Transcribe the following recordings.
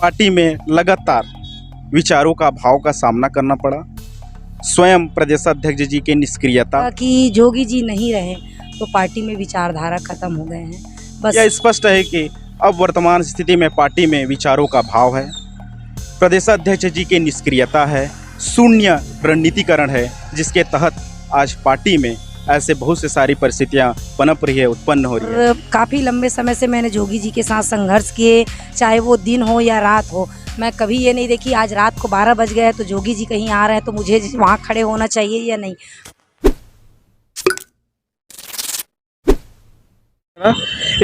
Party में लगातार विचारों का अभाव का सामना करना पड़ा। स्वयं प्रदेशाध्यक्ष जी की निष्क्रियता कि जोगी जी नहीं रहे तो पार्टी में विचारधारा खत्म हो गए हैं। बस यह स्पष्ट है कि अब वर्तमान स्थिति में पार्टी में विचारों का अभाव है। प्रदेशाध्यक्ष जी की निष्क्रियता है, शून्य रणनीतिकरण है, जिसके तहत आज पार्टी में ऐसे बहुत से सारी परिस्थितियां पनप रही है, उत्पन्न हो रही है। और काफ़ी लंबे समय से मैंने जोगी जी के साथ संघर्ष किए, चाहे वो दिन हो या रात हो। मैं कभी ये नहीं देखी आज रात को 12 बज गए तो जोगी जी कहीं आ रहे हैं तो मुझे वहाँ खड़े होना चाहिए या नहीं।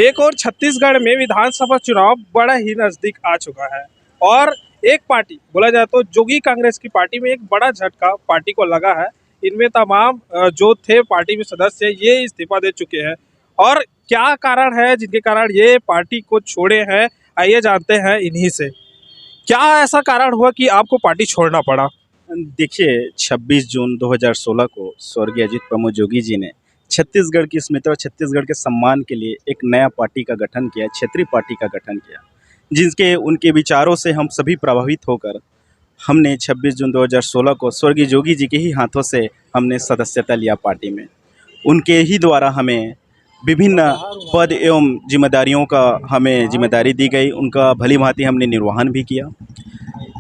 एक और छत्तीसगढ़ में विधानसभा चुनाव बड़ा ही नजदीक आ चुका है और एक पार्टी बोला जाए तो जोगी कांग्रेस की पार्टी में एक बड़ा झटका पार्टी को लगा है। इनमें तमाम जो थे पार्टी में सदस्य ये इस्तीफा दे चुके हैं और क्या कारण है जिनके कारण ये पार्टी को छोड़े हैं, आइए जानते हैं इन्हीं से। क्या ऐसा कारण हुआ कि आपको पार्टी छोड़ना पड़ा? देखिए, 26 जून 2016 को स्वर्गीय अजित प्रमोद जोगी जी ने छत्तीसगढ़ की स्मृति और छत्तीसगढ़ के सम्मान के लिए एक नया पार्टी का गठन किया, क्षेत्रीय पार्टी का गठन किया, जिनके उनके विचारों से हम सभी प्रभावित होकर हमने 26 जून 2016 को स्वर्गीय जोगी जी के ही हाथों से हमने सदस्यता लिया पार्टी में। उनके ही द्वारा हमें विभिन्न पद एवं जिम्मेदारियों का हमें जिम्मेदारी दी गई, उनका भली भांति हमने निर्वहन भी किया।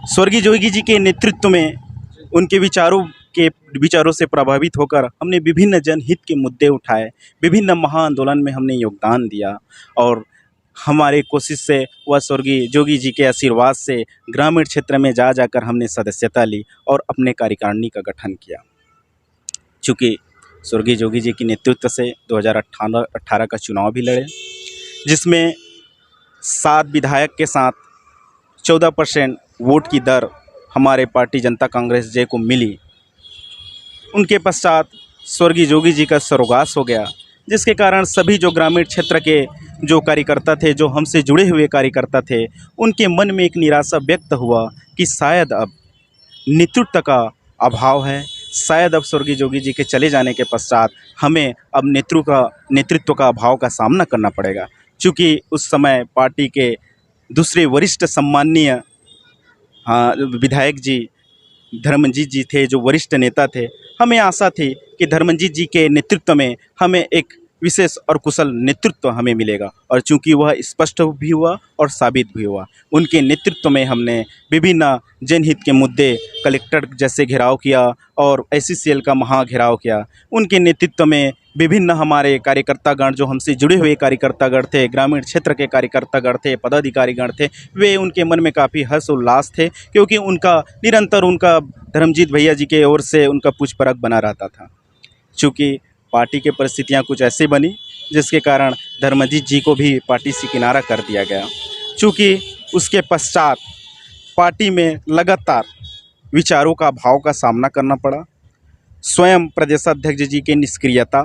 स्वर्गीय जोगी जी के नेतृत्व में उनके विचारों से प्रभावित होकर हमने विभिन्न जनहित के मुद्दे उठाए, विभिन्न महाआंदोलन में हमने योगदान दिया और हमारे कोशिश से व स्वर्गीय जोगी जी के आशीर्वाद से ग्रामीण क्षेत्र में जा जाकर हमने सदस्यता ली और अपने कार्यकारिणी का गठन किया। चूँकि स्वर्गीय जोगी जी के नेतृत्व से 2018 का चुनाव भी लड़े, जिसमें 7 विधायक के साथ 14% वोट की दर हमारे पार्टी जनता कांग्रेस जे को मिली। उनके पश्चात स्वर्गीय जोगी जी का स्वर्गवास हो गया, जिसके कारण सभी जो ग्रामीण क्षेत्र के जो कार्यकर्ता थे, जो हमसे जुड़े हुए कार्यकर्ता थे, उनके मन में एक निराशा व्यक्त हुआ कि शायद अब नेतृत्व का अभाव है, शायद अब स्वर्गीय जोगी जी के चले जाने के पश्चात हमें अब नेतृत्व का अभाव का सामना करना पड़ेगा। चूँकि उस समय पार्टी के दूसरे वरिष्ठ सम्माननीय विधायक जी धर्मजीत जी थे, जो वरिष्ठ नेता थे। हमें आशा थी कि धर्मजीत जी के नेतृत्व में हमें एक विशेष और कुशल नेतृत्व हमें मिलेगा और चूंकि वह स्पष्ट भी हुआ और साबित भी हुआ। उनके नेतृत्व में हमने विभिन्न जनहित के मुद्दे कलेक्टर जैसे घेराव किया और एससीसीएल का महा घेराव किया। उनके नेतृत्व में विभिन्न हमारे कार्यकर्तागण, जो हमसे जुड़े हुए कार्यकर्तागण थे, ग्रामीण क्षेत्र के कार्यकर्तागण थे, पदाधिकारीगण थे, वे उनके मन में काफ़ी हर्ष उल्लास थे, क्योंकि उनका निरंतर उनका धर्मजीत भैया जी के ओर से उनका पूछपरख बना रहता था। चूँकि पार्टी की परिस्थितियां कुछ ऐसी बनी जिसके कारण धर्मजीत जी को भी पार्टी से किनारा कर दिया गया। चूँकि उसके पश्चात पार्टी में लगातार विचारों का अभाव का सामना करना पड़ा। स्वयं प्रदेशाध्यक्ष जी की निष्क्रियता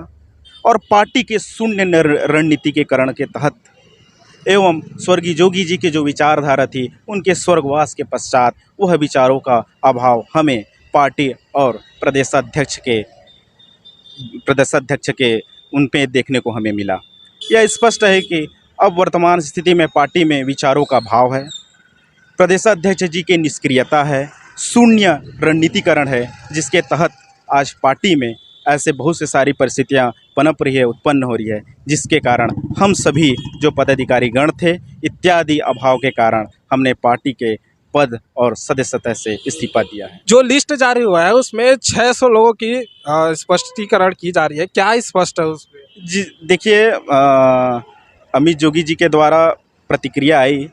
और पार्टी के शून्य रणनीतिकरण के तहत एवं स्वर्गीय जोगी जी की जो विचारधारा थी, उनके स्वर्गवास के पश्चात वह विचारों का अभाव हमें पार्टी और प्रदेशाध्यक्ष के उन पे देखने को हमें मिला। यह स्पष्ट है कि अब वर्तमान स्थिति में पार्टी में विचारों का अभाव है, प्रदेशाध्यक्ष जी की निष्क्रियता है, शून्य रणनीतिकरण है, जिसके तहत आज पार्टी में ऐसे बहुत से सारी परिस्थितियां पनप रही है, उत्पन्न हो रही है, जिसके कारण हम सभी जो पदाधिकारीगण थे इत्यादि अभाव के कारण हमने पार्टी के पद और सदस्यता से इस्तीफा दिया है। जो लिस्ट जारी हुआ है उसमें 600 लोगों की स्पष्टीकरण की जा रही है, क्या स्पष्ट है उसमें? जी देखिए, अमित जोगी जी के द्वारा प्रतिक्रिया आई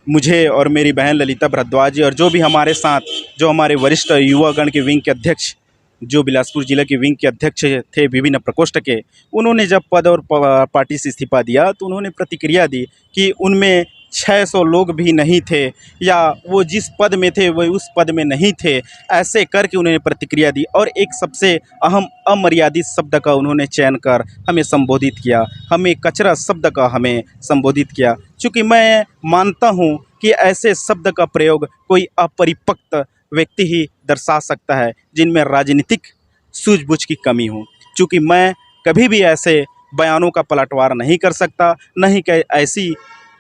मुझे और मेरी बहन ललिता भारद्वाज जी और जो भी हमारे साथ जो हमारे वरिष्ठ युवागण के विंग के अध्यक्ष, जो बिलासपुर जिला के विंग के अध्यक्ष थे विभिन्न प्रकोष्ठ के, उन्होंने जब पद और पार्टी से इस्तीफा दिया तो उन्होंने प्रतिक्रिया दी कि उनमें 600 लोग भी नहीं थे या वो जिस पद में थे वो उस पद में नहीं थे, ऐसे करके उन्होंने प्रतिक्रिया दी और एक सबसे अहम अमर्यादित शब्द का उन्होंने चयन कर हमें संबोधित किया, हमें कचरा शब्द का हमें संबोधित किया। चूँकि मैं मानता हूँ कि ऐसे शब्द का प्रयोग कोई अपरिपक्व व्यक्ति ही दर्शा सकता है, जिनमें राजनीतिक सूझबूझ की कमी हो। चूँकि मैं कभी भी ऐसे बयानों का पलटवार नहीं कर सकता, नहीं कि ऐसी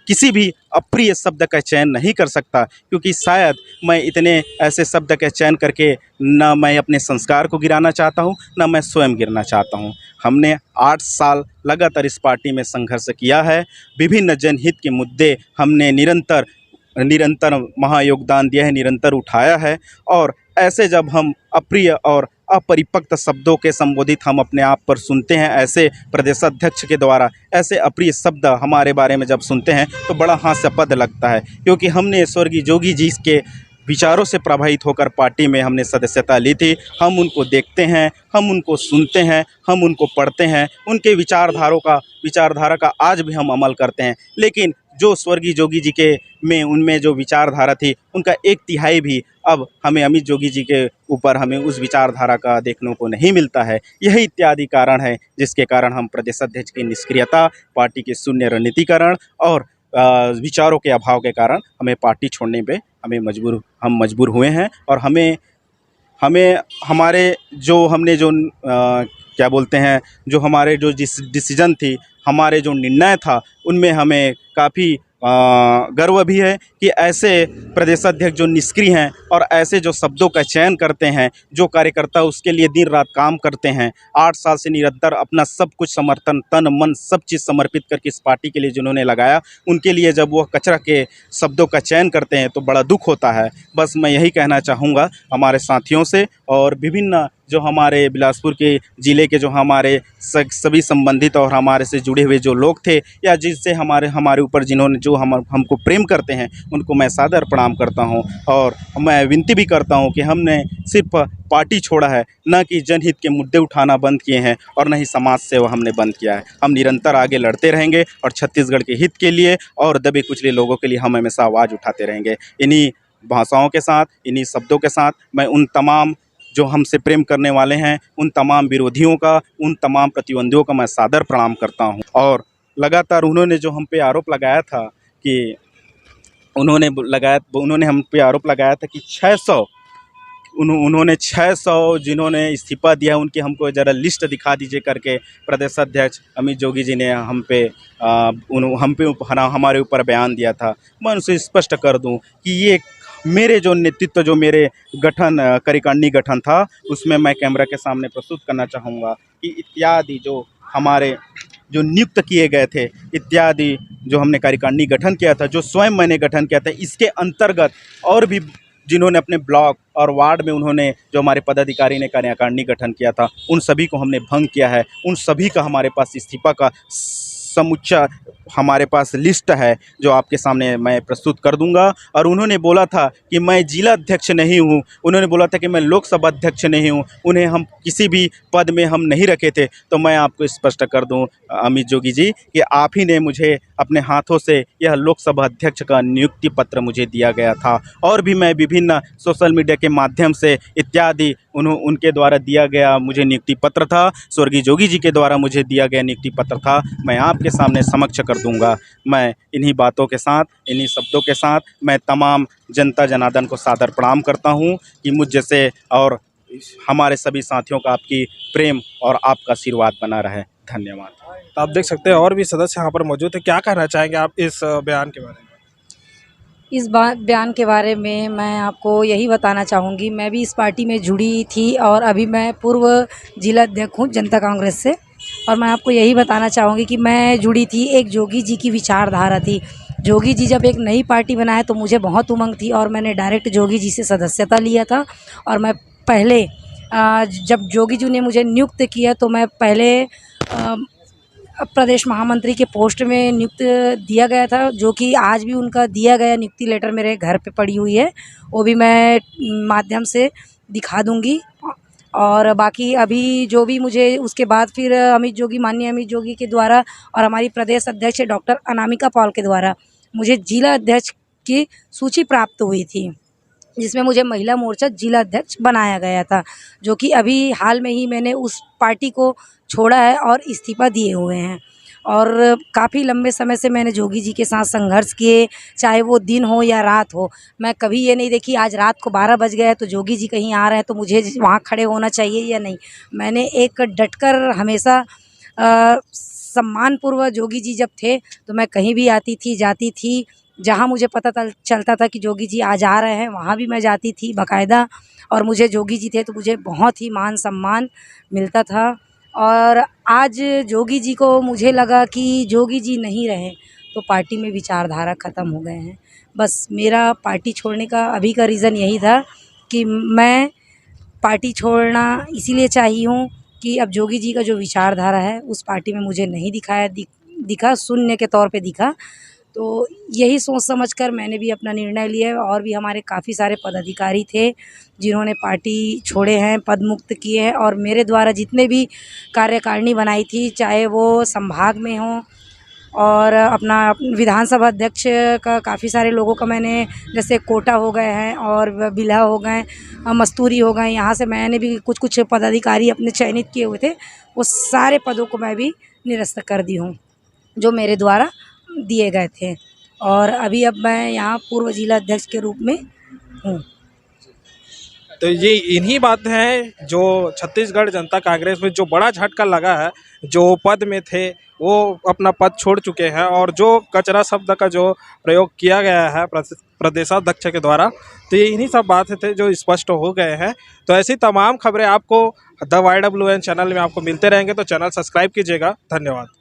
किसी भी अप्रिय शब्द का चयन नहीं कर सकता, क्योंकि शायद मैं इतने ऐसे शब्द का चयन करके ना मैं अपने संस्कार को गिराना चाहता हूँ, ना मैं स्वयं गिरना चाहता हूँ। हमने 8 साल लगातार इस पार्टी में संघर्ष किया है। विभिन्न जनहित के मुद्दे हमने निरंतर निरंतर महायोगदान दिया है, निरंतर उठाया है। और ऐसे जब हम अप्रिय और अपरिपक्व शब्दों के संबोधित हम अपने आप पर सुनते हैं, ऐसे प्रदेशाध्यक्ष के द्वारा ऐसे अप्रिय शब्द हमारे बारे में जब सुनते हैं तो बड़ा हास्यास्पद लगता है, क्योंकि हमने स्वर्गीय जोगी जी के विचारों से प्रभावित होकर पार्टी में हमने सदस्यता ली थी। हम उनको देखते हैं, हम उनको सुनते हैं, हम उनको पढ़ते हैं, उनके विचारधारा का आज भी हम अमल करते हैं। लेकिन जो स्वर्गीय जोगी जी के उनमें जो विचारधारा थी, उनका 1/3 भी अब हमें अमित जोगी जी के ऊपर हमें उस विचारधारा का देखने को नहीं मिलता है। यही इत्यादि कारण है जिसके कारण हम प्रदेश अध्यक्ष की निष्क्रियता, पार्टी के शून्य रणनीतिकरण और विचारों के अभाव के कारण हमें पार्टी छोड़ने पे हम मजबूर हुए हैं। और हमें हमारे जो हमने जो क्या बोलते हैं, जो हमारे जो डिसीजन थी, हमारे जो निर्णय था, उनमें हमें काफ़ी गर्व भी है कि ऐसे प्रदेशाध्यक्ष जो निष्क्रिय हैं और ऐसे जो शब्दों का चयन करते हैं, जो कार्यकर्ता उसके लिए दिन रात काम करते हैं, 8 साल से निरंतर अपना सब कुछ समर्थन, तन मन सब चीज़ समर्पित करके इस पार्टी के लिए जिन्होंने लगाया, उनके लिए जब वह कचरा के शब्दों का चयन करते हैं तो बड़ा दुख होता है। बस मैं यही कहना चाहूँगा हमारे साथियों से और विभिन्न जो हमारे बिलासपुर के ज़िले के जो हमारे सभी संबंधित और हमारे से जुड़े हुए जो लोग थे, या जिससे हमारे ऊपर जिन्होंने जो हमको प्रेम करते हैं, उनको मैं सादर प्रणाम करता हूं। और मैं विनती भी करता हूं कि हमने सिर्फ पार्टी छोड़ा है, न कि जनहित के मुद्दे उठाना बंद किए हैं और न ही समाज सेवा हमने बंद किया है। हम निरंतर आगे लड़ते रहेंगे और छत्तीसगढ़ के हित के लिए और दबे कुचले लोगों के लिए हम हमेशा आवाज़ उठाते रहेंगे। इन्हीं भाषाओं के साथ, इन्हीं शब्दों के साथ मैं उन तमाम जो हमसे प्रेम करने वाले हैं, उन तमाम विरोधियों का, उन तमाम प्रतिद्वंदियों का मैं सादर प्रणाम करता हूं। और लगातार उन्होंने जो हम पे आरोप लगाया था कि उन्होंने हम पे आरोप लगाया था कि 600 जिन्होंने इस्तीफ़ा दिया, उनकी हमको ज़रा लिस्ट दिखा दीजिए करके प्रदेश अध्यक्ष अमित जोगी जी ने हमारे ऊपर बयान दिया था। मैं उनसे स्पष्ट कर दूं कि ये मेरे जो नेतृत्व, जो मेरे कार्यकारिणी गठन था, उसमें मैं कैमरा के सामने प्रस्तुत करना चाहूँगा कि इत्यादि जो हमारे जो नियुक्त किए गए थे, इत्यादि जो हमने कार्यकारिणी गठन किया था, जो स्वयं मैंने गठन किया था, इसके अंतर्गत और भी जिन्होंने अपने ब्लॉक और वार्ड में उन्होंने जो हमारे पदाधिकारी ने कार्यकारिणी गठन किया था, उन सभी को हमने भंग किया है। उन सभी का हमारे पास इस्तीफ़ा का समुच्चा हमारे पास लिस्ट है, जो आपके सामने मैं प्रस्तुत कर दूंगा। और उन्होंने बोला था कि मैं जिला अध्यक्ष नहीं हूं, उन्होंने बोला था कि मैं लोकसभा अध्यक्ष नहीं हूं, उन्हें हम किसी भी पद में हम नहीं रखे थे। तो मैं आपको स्पष्ट कर दूं अमित जोगी जी कि आप ही ने मुझे अपने हाथों से यह लोकसभा अध्यक्ष का नियुक्ति पत्र मुझे दिया गया था। और भी मैं विभिन्न सोशल मीडिया के माध्यम से इत्यादि उनके द्वारा दिया गया मुझे नियुक्ति पत्र था, स्वर्गीय जोगी जी के द्वारा मुझे दिया गया नियुक्ति पत्र था, मैं आपके सामने समक्ष कर दूंगा। मैं इन्हीं बातों के साथ, इन्हीं शब्दों के साथ मैं तमाम जनता जनार्दन को सादर प्रणाम करता हूं कि मुझ जैसे और हमारे सभी साथियों का आपकी प्रेम और आपका आशीर्वाद बना रहे। धन्यवाद। तो आप देख सकते हैं और भी सदस्य यहाँ पर मौजूद है। क्या कहना चाहेंगे आप इस बयान के बारे में? इस बयान के बारे में मैं आपको यही बताना चाहूँगी, मैं भी इस पार्टी में जुड़ी थी और अभी मैं पूर्व जिला अध्यक्ष हूँ जनता कांग्रेस से। और मैं आपको यही बताना चाहूँगी कि मैं जुड़ी थी, एक जोगी जी की विचारधारा थी। जोगी जी जब एक नई पार्टी बनाए तो मुझे बहुत उमंग थी और मैंने डायरेक्ट जोगी जी से सदस्यता लिया था। और मैं पहले जब जोगी जी ने मुझे नियुक्त किया तो मैं पहले प्रदेश महामंत्री के पोस्ट में नियुक्त दिया गया था, जो कि आज भी उनका दिया गया नियुक्ति लेटर मेरे घर पे पड़ी हुई है, वो भी मैं माध्यम से दिखा दूंगी। और बाकी अभी जो भी मुझे उसके बाद फिर माननीय अमित जोगी के द्वारा और हमारी प्रदेश अध्यक्ष डॉक्टर अनामिका पॉल के द्वारा मुझे जिला अध्यक्ष की सूची प्राप्त हुई थी, जिसमें मुझे महिला मोर्चा जिला अध्यक्ष बनाया गया था, जो कि अभी हाल में ही मैंने उस पार्टी को छोड़ा है और इस्तीफ़ा दिए हुए हैं। और काफ़ी लंबे समय से मैंने जोगी जी के साथ संघर्ष किए, चाहे वो दिन हो या रात हो। मैं कभी ये नहीं देखी आज रात को 12 बज गए तो जोगी जी कहीं आ रहे हैं तो मुझे वहाँ खड़े होना चाहिए या नहीं। मैंने एक डटकर हमेशा सम्मानपूर्वक जोगी जी जब थे तो मैं कहीं भी आती थी, जाती थी। जहाँ मुझे पता चलता था कि जोगी जी आज आ रहे हैं, वहाँ भी मैं जाती थी बाकायदा। और मुझे जोगी जी थे तो मुझे बहुत ही मान सम्मान मिलता था। और आज जोगी जी को मुझे लगा कि जोगी जी नहीं रहे तो पार्टी में विचारधारा ख़त्म हो गए हैं। बस मेरा पार्टी छोड़ने का अभी का रीज़न यही था कि मैं पार्टी छोड़ना इसीलिए चाही हूँ कि अब जोगी जी का जो विचारधारा है उस पार्टी में मुझे नहीं दिखा, शून्य के तौर पे दिखा। तो यही सोच समझ कर मैंने भी अपना निर्णय लिया है। और भी हमारे काफ़ी सारे पदाधिकारी थे जिन्होंने पार्टी छोड़े हैं, पद मुक्त किए हैं। और मेरे द्वारा जितने भी कार्यकारिणी बनाई थी, चाहे वो संभाग में हों और अपना विधानसभा अध्यक्ष का काफ़ी सारे लोगों का मैंने, जैसे कोटा हो गए हैं और बिल्हा हो गए, मस्तूरी हो गए, यहाँ से मैंने भी कुछ पदाधिकारी अपने चयनित किए हुए थे। वो सारे पदों को मैं भी निरस्त कर दी हूँ जो मेरे द्वारा दिए गए थे। और अभी अब मैं यहाँ पूर्व जिला अध्यक्ष के रूप में हूँ। तो ये इन्हीं बात हैं जो छत्तीसगढ़ जनता कांग्रेस में जो बड़ा झटका लगा है। जो पद में थे वो अपना पद छोड़ चुके हैं और जो कचरा शब्द का जो प्रयोग किया गया है प्रदेशाध्यक्ष के द्वारा, तो ये इन्हीं सब बातें थे जो स्पष्ट हो गए हैं। तो ऐसी तमाम खबरें आपको द YWN चैनल में आपको मिलते रहेंगे, तो चैनल सब्सक्राइब कीजिएगा। धन्यवाद।